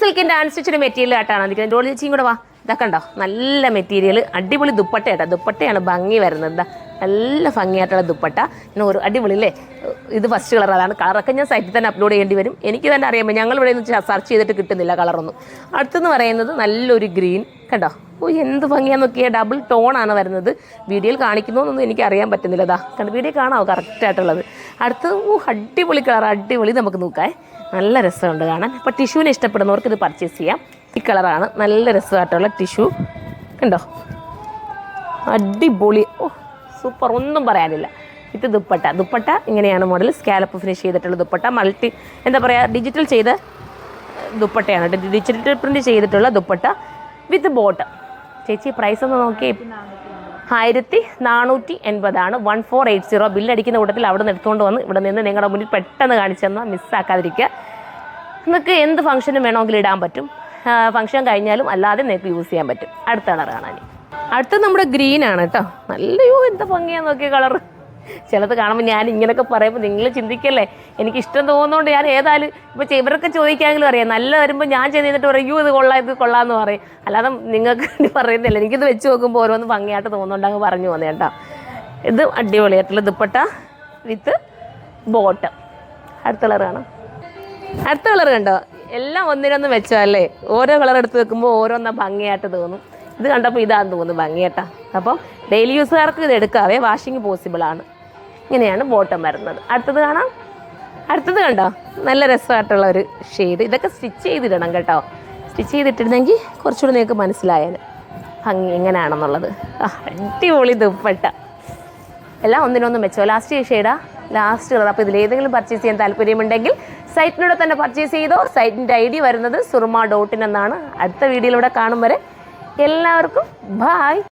സിൽക്കിൻ്റെ unstitched material ആയിട്ടാണ് നിൽക്കുന്നത്. ഡോളി ചേച്ചിയും കൂടെ വാ. ഇതൊക്കെ ഉണ്ടോ, നല്ല മെറ്റീരിയൽ, അടിപൊളി ദുപ്പട്ട കേട്ടോ. ദുപ്പട്ടയാണ് ഭംഗി വരുന്നത്. എന്താ നല്ല ഭംഗിയായിട്ടുള്ള ദുപ്പട്ട. പിന്നെ ഒരു അടിപൊളി അല്ലേ. ഇത് ഫസ്റ്റ് കളർ. അതാണ് കളറൊക്കെ ഞാൻ സൈറ്റിൽ തന്നെ അപ്ലോഡ് ചെയ്യേണ്ടി വരും. എനിക്ക് തന്നെ അറിയാമോ, ഞങ്ങൾ ഇവിടെ നിന്ന് സെർച്ച് ചെയ്തിട്ട് കിട്ടുന്നില്ല കളറൊന്നും. അടുത്തെന്ന് പറയുന്നത് നല്ലൊരു ഗ്രീൻ കണ്ടോ. ഓ എന്ത് ഭംഗിയാന്ന് നോക്കിയാൽ ഡബിൾ ടോണാണ് വരുന്നത്. വീഡിയോയിൽ കാണിക്കുന്നതൊന്നും എനിക്ക് അറിയാൻ പറ്റുന്നില്ല. ഇതാ കണ്ട് വീഡിയോ കാണാമോ കറക്റ്റായിട്ടുള്ളത്. അടുത്തത് അടിപൊളി കളർ, അടിപൊളി. നമുക്ക് നോക്കാം, നല്ല രസമുണ്ട് കാണാൻ. അപ്പോൾ ടിഷ്യൂവിനെ ഇഷ്ടപ്പെടുന്നവർക്ക് ഇത് പർച്ചേസ് ചെയ്യാം. ഈ കളറാണ് നല്ല രസമായിട്ടുള്ള ടിഷ്യൂ കണ്ടോ, അടിപൊളി. ഓ സൂപ്പർ, ഒന്നും പറയാനില്ല. ഇത് ദുപ്പട്ട ഇങ്ങനെയാണ് മോഡൽ. സ്കാലപ്പ് ഫിനിഷ് ചെയ്തിട്ടുള്ള ദുപ്പട്ട, മൾട്ടി എന്താ പറയുക, ഡിജിറ്റൽ ചെയ്ത ദുപ്പട്ടയാണ്. ഡിജിറ്റൽ പ്രിൻറ്റ് ചെയ്തിട്ടുള്ള ദുപ്പട്ട വിത്ത് ബോട്ടം. ചേച്ചി പ്രൈസ് ഒന്ന് നോക്കി. 1480 1480. ബില്ലടിക്കുന്ന കൂട്ടത്തിൽ അവിടെ നിന്ന് എടുത്തുകൊണ്ട് വന്ന് ഇവിടെ നിന്ന് നിങ്ങളുടെ മുന്നിൽ പെട്ടെന്ന് കാണിച്ചു തന്നാൽ മിസ്സാക്കാതിരിക്കുക. നിങ്ങൾക്ക് എന്ത് ഫംഗ്ഷനും വേണമെങ്കിലും ഇടാൻ പറ്റും. ഫംഗ്ഷൻ കഴിഞ്ഞാലും അല്ലാതെ നിങ്ങൾക്ക് യൂസ് ചെയ്യാൻ പറ്റും. അടുത്ത കളർ കാണാൻ. അടുത്ത നമ്മുടെ ഗ്രീൻ ആണ് കേട്ടോ. നല്ലയോ എന്താ ഭംഗിയാന്ന് നോക്കിയ കളർ. ചിലത് കാണുമ്പോൾ ഞാൻ ഇങ്ങനെയൊക്കെ പറയുമ്പോൾ നിങ്ങൾ ചിന്തിക്കല്ലേ, എനിക്ക് ഇഷ്ടം തോന്നുന്നതുകൊണ്ട് ഞാൻ ഏതായാലും ഇപ്പോൾ ഇവരൊക്കെ ചോദിക്കാമെങ്കിലും അറിയാം. നല്ല വരുമ്പോൾ ഞാൻ ചെയ്തിട്ട് പറയും ഇത് കൊള്ളാം ഇത് കൊള്ളാമെന്ന് പറയും. അല്ലാതെ നിങ്ങൾക്ക് പറയുന്നില്ല. എനിക്കിത് വെച്ച് നോക്കുമ്പോൾ ഓരോന്ന് ഭംഗിയായിട്ട് തോന്നുന്നുണ്ട് അങ്ങ് പറഞ്ഞു പോകുന്നത് കേട്ടോ. ഇത് അടിപൊളിയായിട്ടുള്ള ദുപ്പട്ട വിത്ത് ബോട്ടം. അടുത്ത കളർ കാണാം. അടുത്ത കളർ കണ്ടോ, എല്ലാം ഒന്നിനൊന്നും വെച്ചോ അല്ലേ. ഓരോ കളർ എടുത്ത് വെക്കുമ്പോൾ ഓരോന്നാ ഭംഗിയായിട്ട് തോന്നും. ഇത് കണ്ടപ്പോൾ ഇതാന്ന് തോന്നുന്നു ഭംഗിയേട്ടാ. അപ്പം ഡെയിലി യൂസുകാർക്ക് ഇത് എടുക്കാവേ, വാഷിങ് പോസിബിളാണ്. ഇങ്ങനെയാണ് ബോട്ടം വരുന്നത്. അടുത്തത് കാണാം. അടുത്തത് കണ്ടോ, നല്ല രസമായിട്ടുള്ള ഒരു ഷെയ്ഡ്. ഇതൊക്കെ സ്റ്റിച്ച് ചെയ്തിടണം കേട്ടോ. സ്റ്റിച്ച് ചെയ്തിട്ടിരുന്നെങ്കിൽ കുറച്ചുകൂടി നിങ്ങൾക്ക് മനസ്സിലായാലും ഭംഗി എങ്ങനെയാണെന്നുള്ളത്. അടിപൊളി ദുപ്പട്ട. എല്ലാം ഒന്നിനൊന്നും വെച്ചോ. ലാസ്റ്റ് ഷെയ്ഡാ, ലാസ്റ്റ് കളർ. അപ്പോൾ ഇതിലേതെങ്കിലും പർച്ചേസ് ചെയ്യാൻ താല്പര്യമുണ്ടെങ്കിൽ സൈറ്റിലൂടെ തന്നെ പർച്ചേസ് ചെയ്തോ. സൈറ്റിൻ്റെ ID വരുന്നത് surma.in എന്നാണ്. അടുത്ത വീഡിയോയിലൂടെ കാണും വരെ എല്ലാവർക്കും ബായ്.